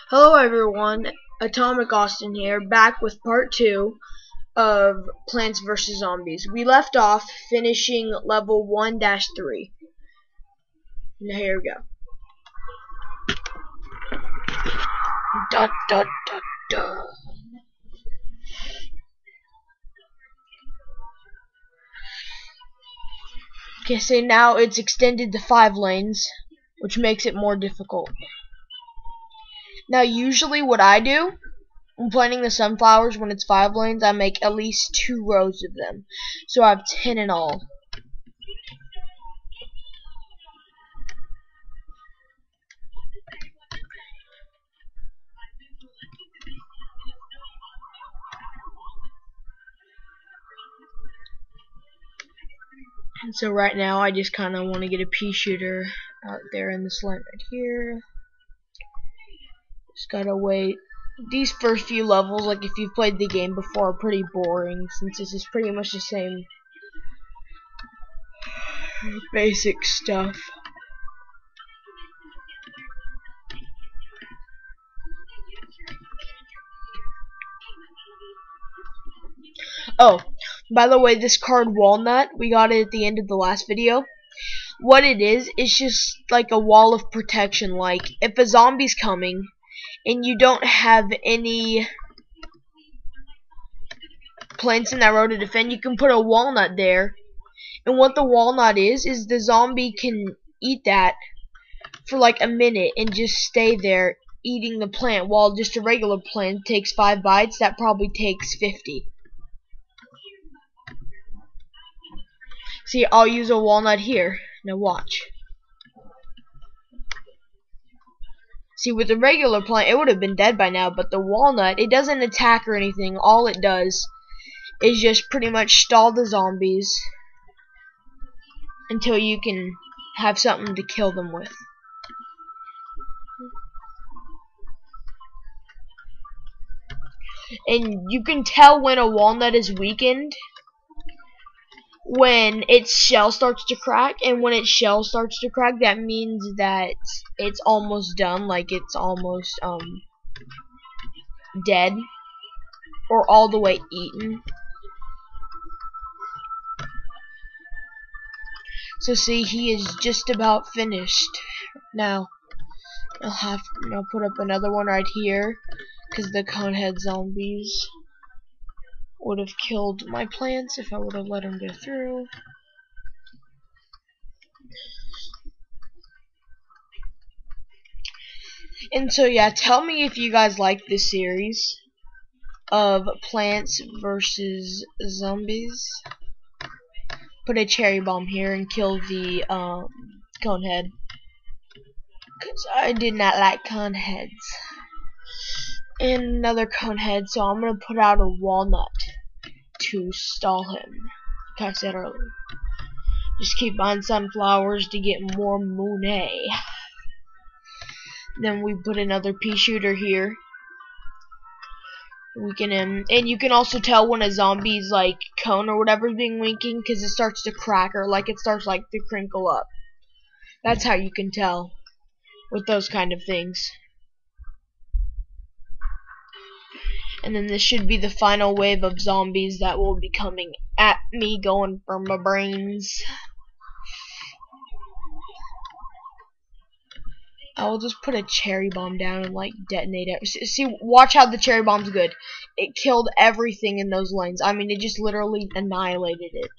Hello everyone, Atomic Austin here, back with part 2 of Plants vs. Zombies. We left off finishing level 1-3. Now here we go. Da, da, da, da. Okay, so now it's extended to 5 lanes, which makes it more difficult. Now usually what I do when planting the sunflowers, when it's 5 lanes, I make at least 2 rows of them. So I have 10 in all. And so right now I just kind of want to get a pea shooter out there in this lane right here. Just gotta wait. These first few levels, like if you've played the game before, are pretty boring since this is pretty much the same basic stuff. Oh, by the way, this card Walnut, we got it at the end of the last video. What it is, it's just like a wall of protection. Like, if a zombie's coming and you don't have any plants in that row to defend, you can put a walnut there. And what the walnut is the zombie can eat that for like a minute and just stay there eating the plant, while just a regular plant takes 5 bites, that probably takes 50. See, I'll use a walnut here. Now watch. See, with the regular plant, it would have been dead by now, but the walnut, it doesn't attack or anything. All it does is just pretty much stall the zombies until you can have something to kill them with. And you can tell when a walnut is weakened when its shell starts to crack, and when its shell starts to crack, that means that it's almost done, like it's almost dead or all the way eaten. So see, he is just about finished. Now I'll put up another one right here, because the conehead zombies would have killed my plants if I would have let them go through. And so yeah, tell me if you guys like this series of Plants vs. Zombies. Put a cherry bomb here and kill the conehead, because I did not like coneheads. And another conehead, so I'm gonna put out a walnut to stall him, like I said earlier. Just keep buying sunflowers to get more money. Then we put another pea shooter here. We can and you can also tell when a zombie's like cone or whatever is being winking, because it starts to crack, or like it starts like to crinkle up. That's how you can tell with those kind of things. And then this should be the final wave of zombies that will be coming at me, going for my brains. I will just put a cherry bomb down and like detonate it. See, watch how the cherry bomb's good. It killed everything in those lanes. I mean, it just literally annihilated it.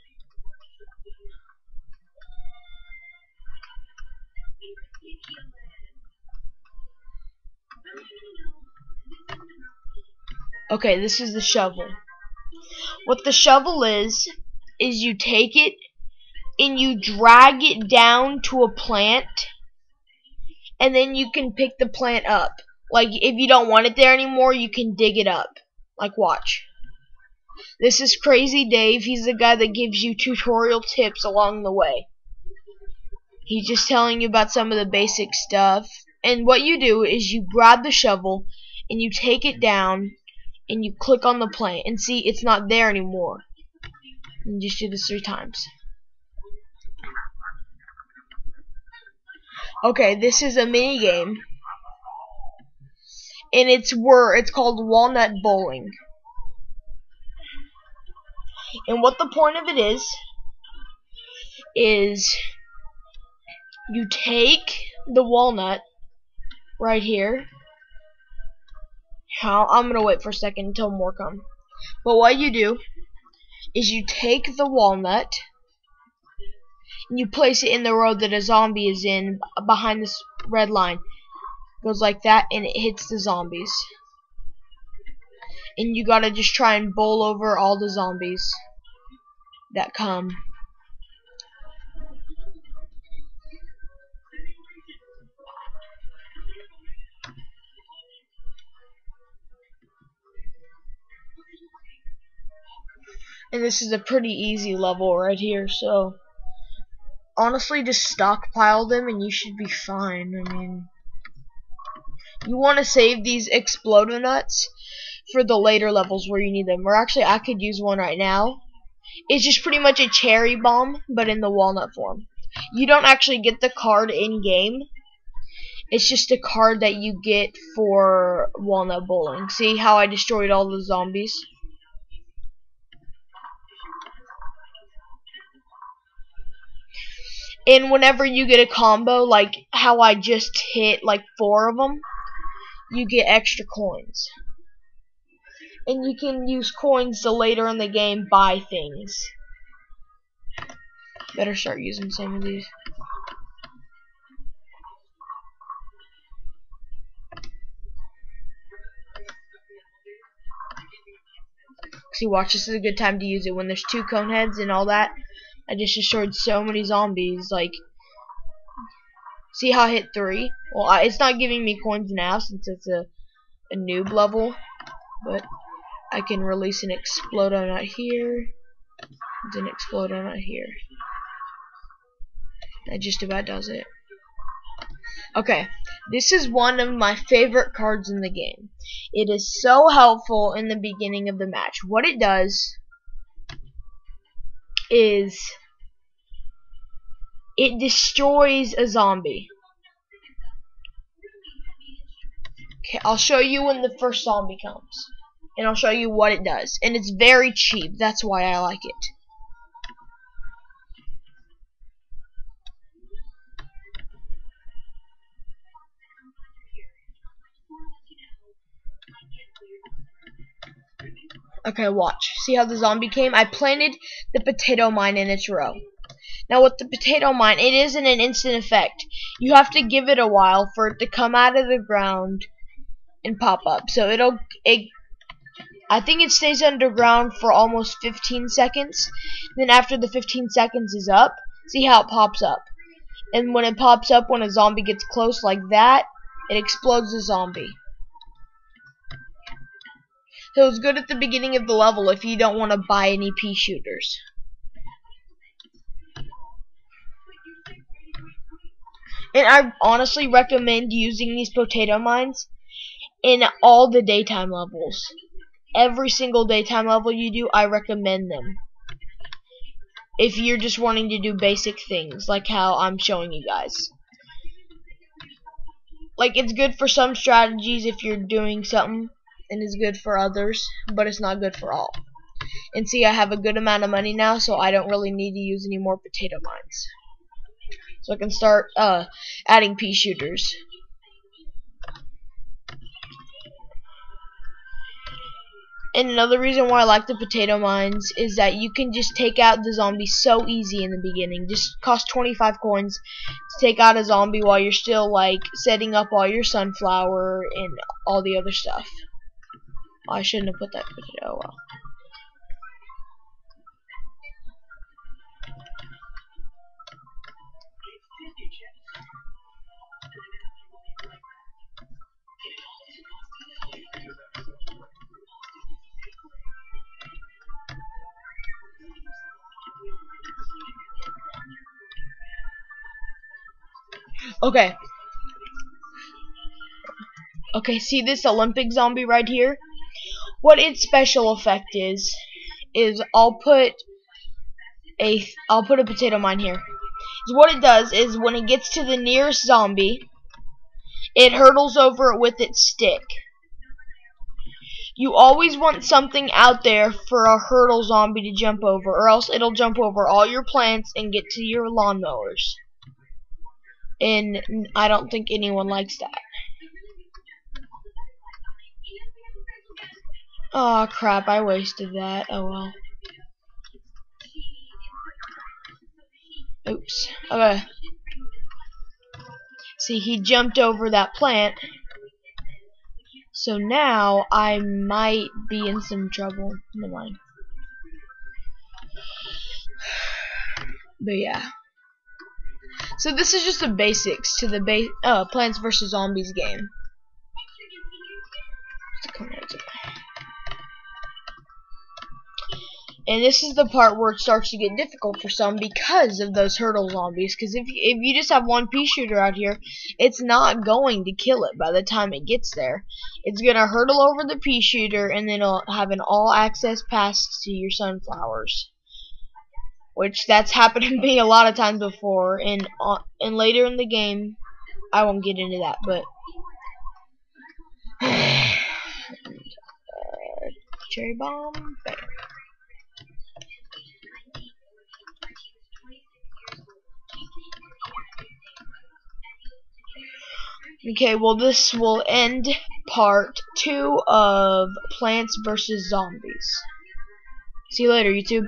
Okay, this is the shovel. What the shovel is you take it and you drag it down to a plant, and then you can pick the plant up. Like, if you don't want it there anymore, you can dig it up. Like, watch. This is Crazy Dave. He's the guy that gives you tutorial tips along the way. He's just telling you about some of the basic stuff. And what you do is you grab the shovel and you take it down and you click on the plant, and see, it's not there anymore. And just do this 3 times. Okay, this is a mini game, and it's called Walnut Bowling. And what the point of it is you take the walnut right here. I'm gonna wait for a second until more come. But what you do is you take the walnut and you place it in the road that a zombie is in behind this red line. Goes like that and it hits the zombies. And you gotta just try and bowl over all the zombies that come. And this is a pretty easy level right here, so honestly just stockpile them and you should be fine. I mean, you want to save these explodo nuts for the later levels where you need them. Or actually, I could use one right now. It's just pretty much a cherry bomb, but in the walnut form. You don't actually get the card in-game. It's just a card that you get for walnut bowling. See how I destroyed all the zombies? And whenever you get a combo, like how I just hit like 4 of them, you get extra coins. And you can use coins to later in the game buy things. Better start using some of these. See, watch, this is a good time to use it when there's 2 cone heads and all that. I just destroyed so many zombies. Like, see how I hit 3? Well, it's not giving me coins now since it's a noob level, but I can release an explodo nut here, and an explodo nut here. That just about does it. Okay, this is one of my favorite cards in the game. It is so helpful in the beginning of the match. What it does is it destroys a zombie. Okay, I'll show you when the first zombie comes. And I'll show you what it does. And it's very cheap. That's why I like it. Okay, watch. See how the zombie came? I planted the potato mine in its row. Now with the potato mine, it isn't an instant effect. You have to give it a while for it to come out of the ground and pop up. So I think it stays underground for almost 15 seconds. Then after the 15 seconds is up, see how it pops up. And when it pops up, when a zombie gets close like that, it explodes the zombie. So it's good at the beginning of the level if you don't want to buy any pea shooters. And I honestly recommend using these potato mines in all the daytime levels. Every single daytime level you do, I recommend them. If you're just wanting to do basic things, like how I'm showing you guys. Like, it's good for some strategies if you're doing something, and it's good for others, but it's not good for all. And see, I have a good amount of money now, so I don't really need to use any more potato mines. So I can start adding pea shooters. And another reason why I like the potato mines is that you can just take out the zombie so easy in the beginning. Just cost 25 coins to take out a zombie while you're still like setting up all your sunflower and all the other stuff. Oh, I shouldn't have put that potato. Oh well. Okay. Okay, see this Olympic zombie right here? What its special effect is I'll put a potato mine here. So what it does is when it gets to the nearest zombie, it hurtles over it with its stick. You always want something out there for a hurdle zombie to jump over, or else it'll jump over all your plants and get to your lawnmowers. And I don't think anyone likes that. Oh crap, I wasted that. Oh well. Oops. Okay. See, he jumped over that plant. So now I might be in some trouble. Never mind. But yeah. So this is just the basics to the Plants vs Zombies game. And this is the part where it starts to get difficult for some because of those hurdle zombies. Because if you just have one pea shooter out here, it's not going to kill it by the time it gets there. It's going to hurdle over the pea shooter, and then it'll have an all-access pass to your sunflowers. Which that's happened to me a lot of times before. And later in the game, I won't get into that, but... cherry bomb, bam. Okay, well this will end part 2 of Plants vs Zombies. See you later, YouTube.